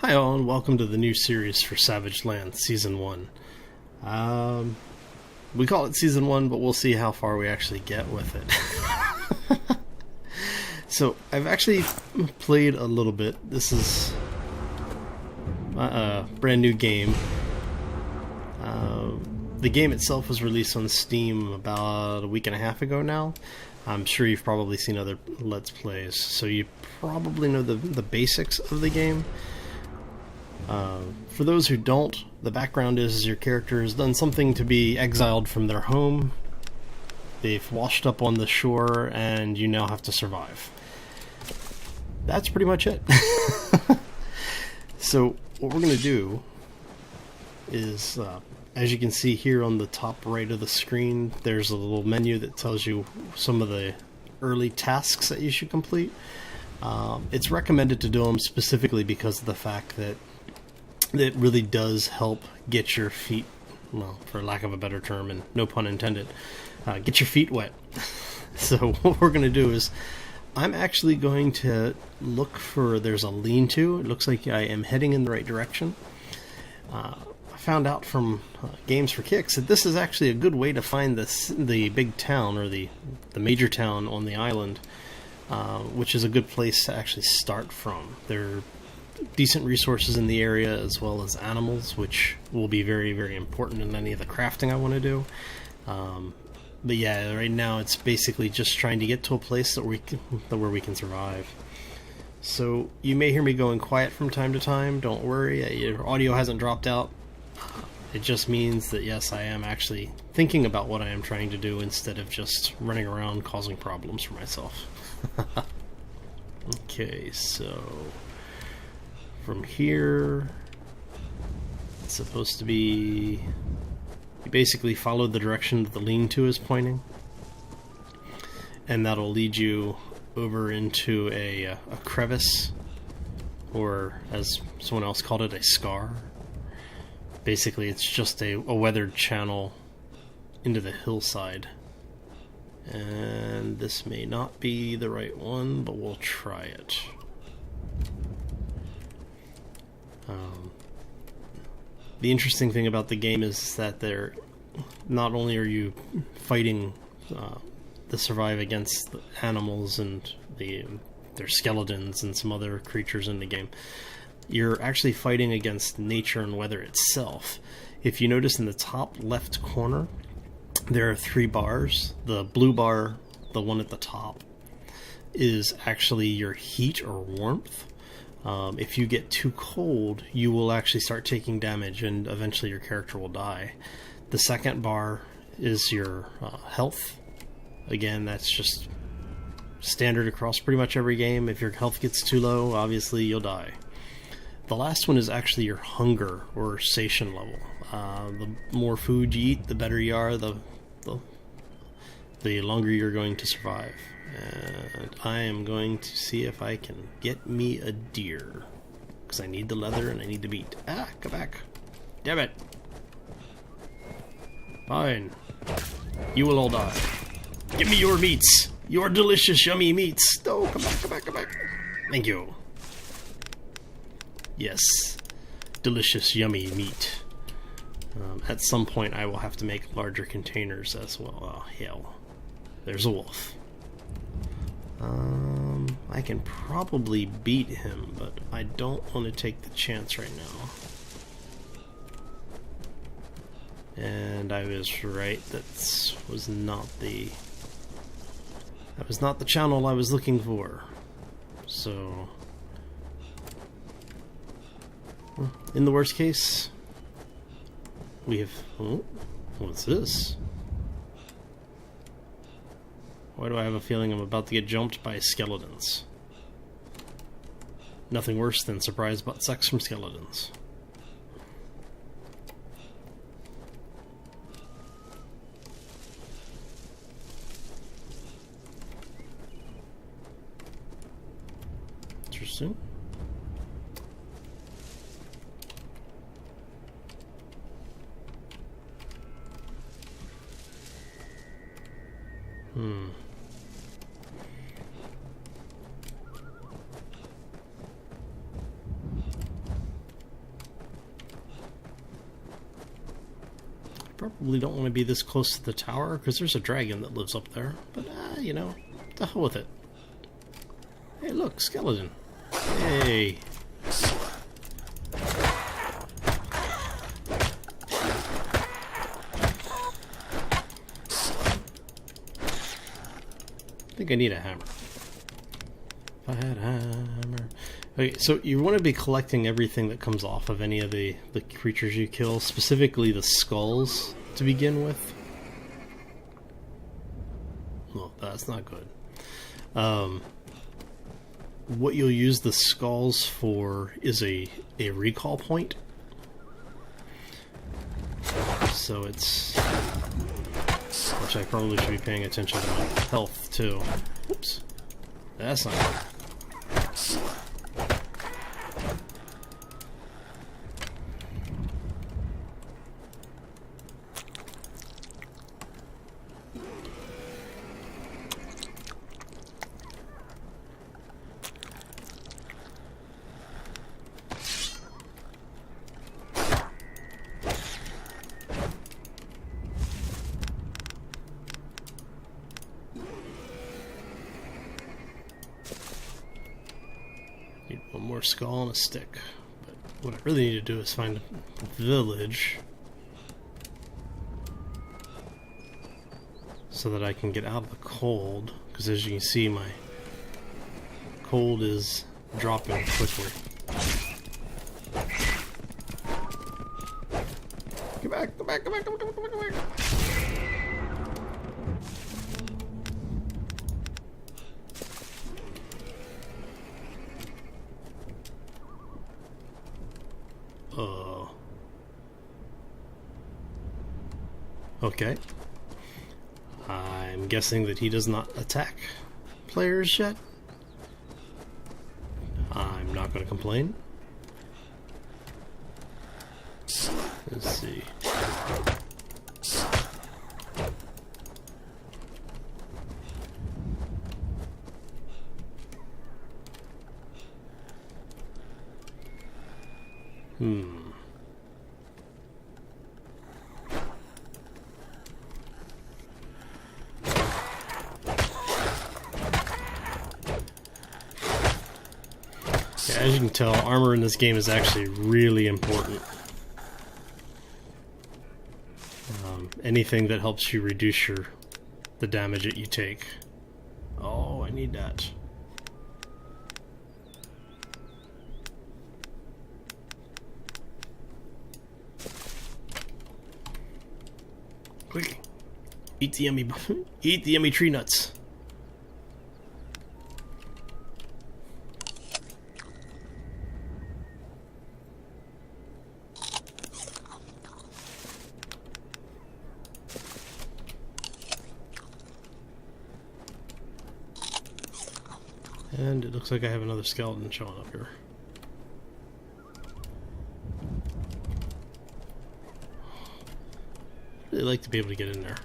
Hi all, and welcome to the new series for Savage Land, Season 1. We call it Season 1, but we'll see how far we actually get with it. So, I've actually played a little bit. This is a brand new game. The game itself was released on Steam about a week and a half ago now. I'm sure you've probably seen other Let's Plays, so you probably know the basics of the game. For those who don't, the background is your character has done something to be exiled from their home. They've washed up on the shore, and you now have to survive. That's pretty much it. So, what we're going to do is, as you can see here on the top right of the screen, there's a little menu that tells you some of the early tasks that you should complete. It's recommended to do them specifically because of the fact that it really does help get your feet, well, for lack of a better term, and no pun intended, get your feet wet. So what we're going to do is, I'm actually going to look for, there's a lean-to. It looks like I am heading in the right direction. I found out from Games for Kicks that this is actually a good way to find the big town, or the major town on the island, which is a good place to actually start from. There are decent resources in the area, as well as animals, which will be very, very important in any of the crafting I want to do. But yeah, right now it's basically just trying to get to a place where we can survive. So you may hear me going quiet from time to time. Don't worry, your audio hasn't dropped out. It just means that yes, I am actually thinking about what I am trying to do instead of just running around causing problems for myself. Okay, so from here, it's supposed to be, you basically follow the direction that the lean-to is pointing, and that'll lead you over into a crevice, or as someone else called it, a scar. Basically, it's just a weathered channel into the hillside. And this may not be the right one, but we'll try it. The interesting thing about the game is that not only are you fighting to survive against the animals and their skeletons and some other creatures in the game, you're actually fighting against nature and weather itself. If you notice in the top left corner, there are 3 bars. The blue bar, the one at the top, is actually your heat or warmth. If you get too cold, you will actually start taking damage, and eventually your character will die. The second bar is your health. Again, that's just standard across pretty much every game. If your health gets too low, obviously you'll die. The last one is actually your hunger or satiation level. The more food you eat, the better you are, the longer you're going to survive. And I am going to see if I can get me a deer, because I need the leather and I need the meat. Ah, come back. Damn it. Fine. You will all die. Give me your meats. Your delicious, yummy meats. No, come back, come back, come back. Thank you. Yes. Delicious, yummy meat. At some point I will have to make larger containers as well. Oh, hell. There's a wolf. I can probably beat him, but I don't want to take the chance right now. And I was right, that was not the channel I was looking for. So, in the worst case, we have, oh, what's this? Why do I have a feeling I'm about to get jumped by skeletons? Nothing worse than surprise butt sex from skeletons. Interesting. Probably don't want to be this close to the tower, because there's a dragon that lives up there. But, you know, the hell with it. Hey, look, skeleton. Hey. I think I need a hammer. If I had a hammer. Okay, so you want to be collecting everything that comes off of any of the creatures you kill, specifically the skulls to begin with. Well, that's not good. What you'll use the skulls for is a recall point. So it's... which I probably should be paying attention to my health too. Oops. That's not good. Need one more skull and a stick. But what I really need to do is find a village so that I can get out of the cold, because as you can see my cold is dropping quickly. Get back, go back, go back, go back, go back, go back. Okay. I'm guessing that he does not attack players yet. I'm not going to complain. Let's see. As you can tell, armor in this game is actually really important. Anything that helps you reduce the damage that you take. Oh, I need that. Quick, eat the yummy, eat the yummy tree nuts. And it looks like I have another skeleton showing up here. I'd really like to be able to get in there.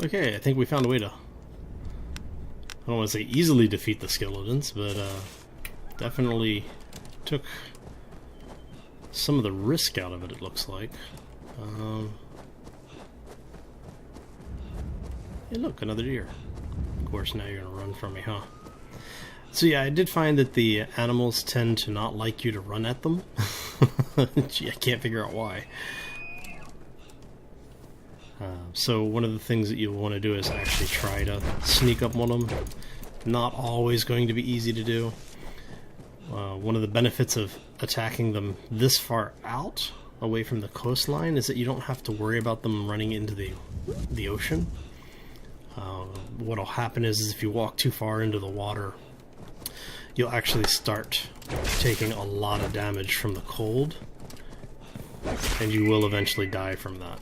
Okay, I think we found a way to, I don't want to say easily defeat the skeletons, but definitely took some of the risk out of it, it looks like. Hey look, another deer. Of course, now you're going to run from me, huh? So yeah, I did find that the animals tend to not like you to run at them. Gee, I can't figure out why. So one of the things that you'll want to do is actually try to sneak up on them. Not always going to be easy to do. One of the benefits of attacking them this far out, away from the coastline, is that you don't have to worry about them running into the ocean. What'll happen is if you walk too far into the water, you'll actually start taking a lot of damage from the cold, and you will eventually die from that.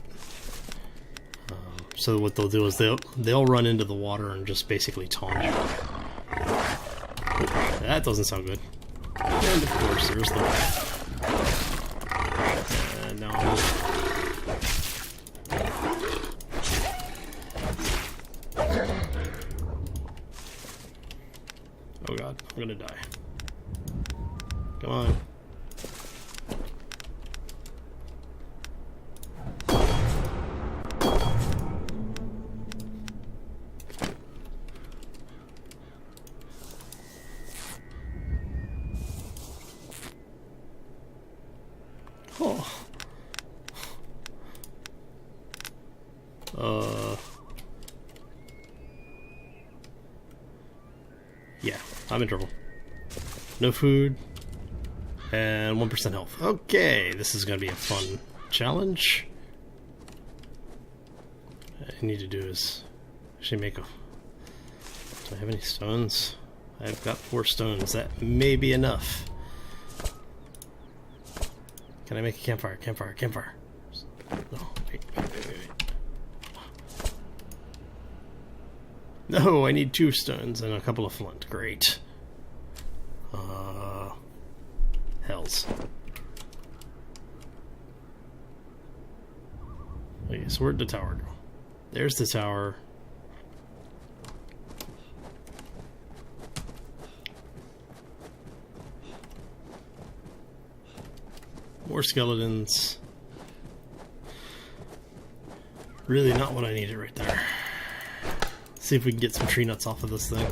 So what they'll do is they'll run into the water and just basically taunt you. That doesn't sound good. And of course, there's the no. Oh god, I'm gonna die. Come on. Oh. Yeah, I'm in trouble. No food. And 1% health. Okay, this is gonna be a fun challenge. What I need to do is actually make a... Do I have any stones? I've got 4 stones. That may be enough. Can I make a campfire? Campfire, campfire. No, wait. No, I need 2 stones and a couple of flint. Great. Hells. Okay, so where'd the tower go? There's the tower. More skeletons. Really not what I needed right there. See if we can get some tree nuts off of this thing.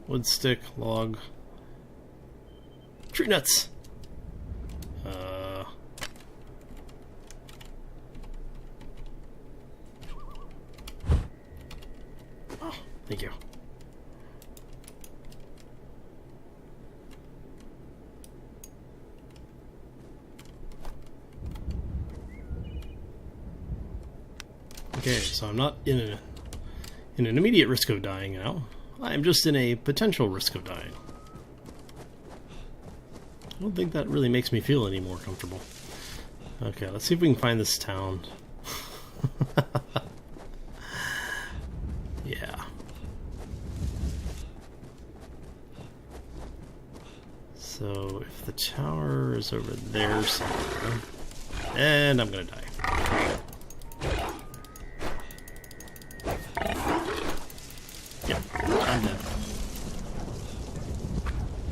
Wood stick, log. Tree nuts! Oh, thank you. Okay, so I'm not in an immediate risk of dying now. I'm just in a potential risk of dying. I don't think that really makes me feel any more comfortable. Okay, let's see if we can find this town. Yeah. So, if the tower is over there somewhere... And I'm gonna die. Yep, I'm dead.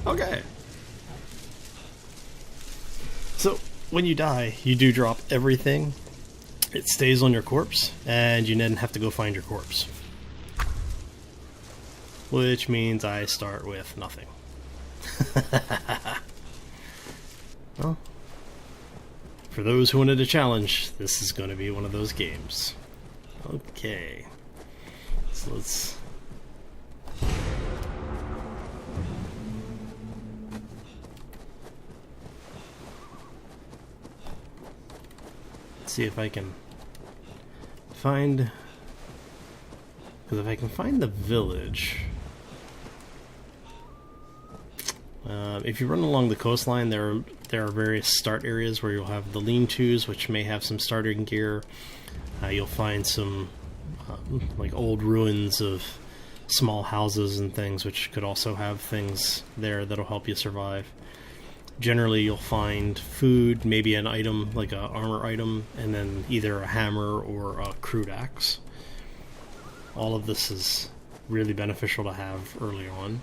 Okay. So, when you die, you do drop everything. It stays on your corpse, and you then have to go find your corpse. Which means I start with nothing. Well, for those who wanted a challenge, this is going to be one of those games. Okay. So let's... see if I can find... Because if I can find the village... if you run along the coastline, there are various start areas where you'll have the lean-tos, which may have some starting gear. You'll find some like old ruins of small houses and things, which could also have things there that'll help you survive. Generally, you'll find food, maybe an item like an armor item, and then either a hammer or a crude axe. All of this is really beneficial to have early on.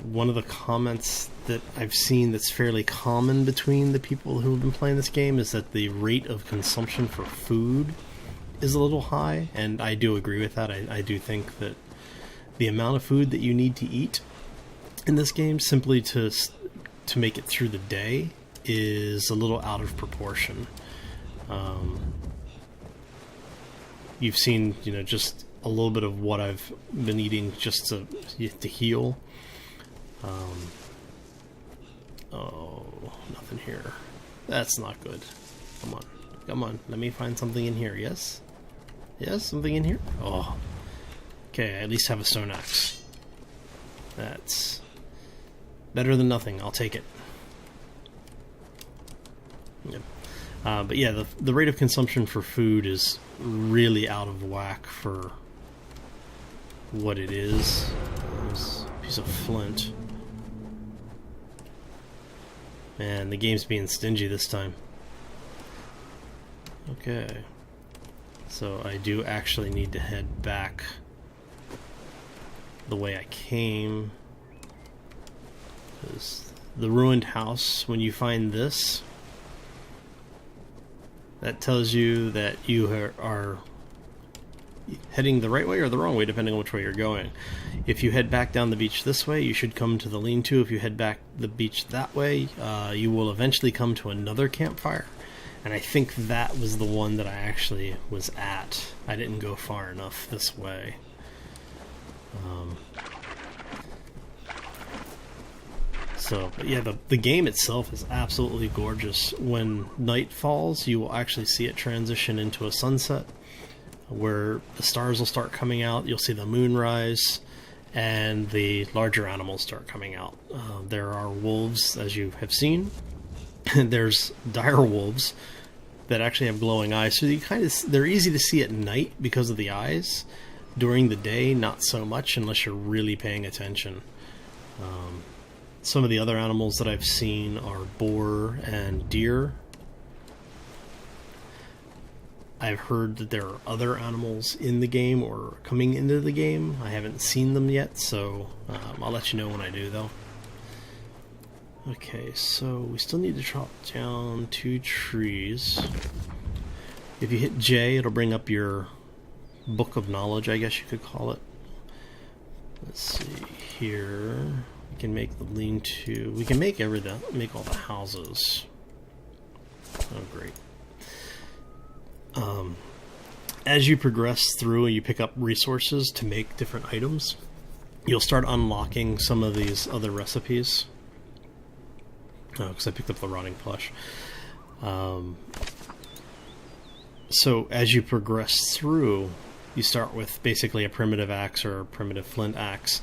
One of the comments that I've seen that's fairly common between the people who have been playing this game is that the rate of consumption for food is a little high, and I do agree with that. I do think that the amount of food that you need to eat in this game simply to make it through the day is a little out of proportion. You've seen, you know, just a little bit of what I've been eating just to heal. Oh, nothing here. That's not good. Come on. Come on. Let me find something in here. Yes? Yes? Something in here? Oh. Okay, I at least have a stone axe. That's better than nothing. I'll take it. Yep. But yeah, the rate of consumption for food is really out of whack for what it is. There's a piece of flint. Man, the game's being stingy this time. Okay. So I do actually need to head back the way I came. Because the ruined house, when you find this, that tells you that you are heading the right way or the wrong way, depending on which way you're going. If you head back down the beach this way, you should come to the lean-to. If you head back the beach that way, you will eventually come to another campfire. And I think that was the one that I actually was at. I didn't go far enough this way. But yeah, the game itself is absolutely gorgeous. When night falls, you will actually see it transition into a sunset, where the stars will start coming out. You'll see the moon rise, and the larger animals start coming out. There are wolves, as you have seen. There's dire wolves that actually have glowing eyes, so they're easy to see at night because of the eyes. During the day, not so much, unless you're really paying attention. Some of the other animals that I've seen are boar and deer. I've heard that there are other animals in the game or coming into the game. I haven't seen them yet, so I'll let you know when I do, though. Okay, so we still need to chop down 2 trees. If you hit J, it'll bring up your book of knowledge, I guess you could call it. Let's see here. We can make the lean-to. We can make make all the houses. Oh, great. As you progress through and you pick up resources to make different items, you'll start unlocking some of these other recipes. Oh, because I picked up the rotting flesh. So as you progress through, you start with basically a primitive axe or a primitive flint axe.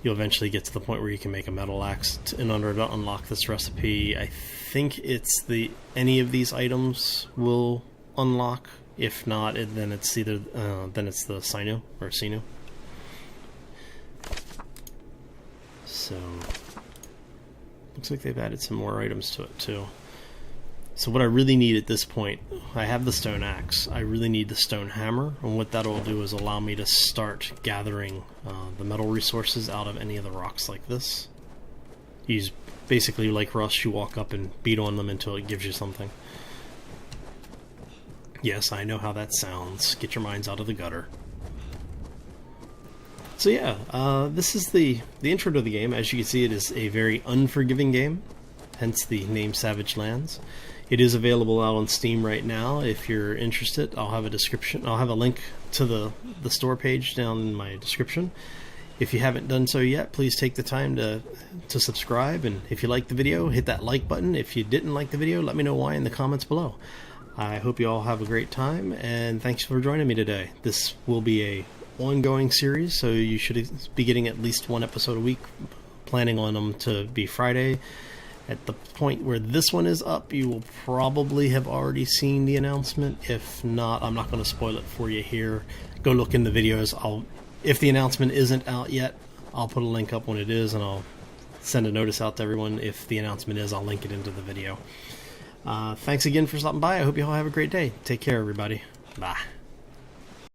You'll eventually get to the point where you can make a metal axe. In order to unlock this recipe, I think it's any of these items will unlock. If not, then it's either the sinew or sinew. So looks like they've added some more items to it too. So what I really need at this point, I have the stone axe. I really need the stone hammer, and what that will do is allow me to start gathering the metal resources out of any of the rocks like this. Use basically like rust, you walk up and beat on them until it gives you something. Yes, I know how that sounds. Get your minds out of the gutter. So yeah, this is the intro to the game. As you can see, it is a very unforgiving game, hence the name Savage Lands. It is available out on Steam right now. If you're interested, I'll have a description. I'll have a link to the store page down in my description. If you haven't done so yet, please take the time to subscribe. And if you liked the video, hit that like button. If you didn't like the video, let me know why in the comments below. I hope you all have a great time, and thanks for joining me today. This will be a ongoing series, so you should be getting at least 1 episode a week. Planning on them to be Friday. At the point where this one is up, you will probably have already seen the announcement. If not, I'm not going to spoil it for you here. Go look in the videos. If the announcement isn't out yet, I'll put a link up when it is, and I'll send a notice out to everyone. If the announcement is, I'll link it into the video. Thanks again for stopping by. I hope you all have a great day. Take care, everybody. Bye.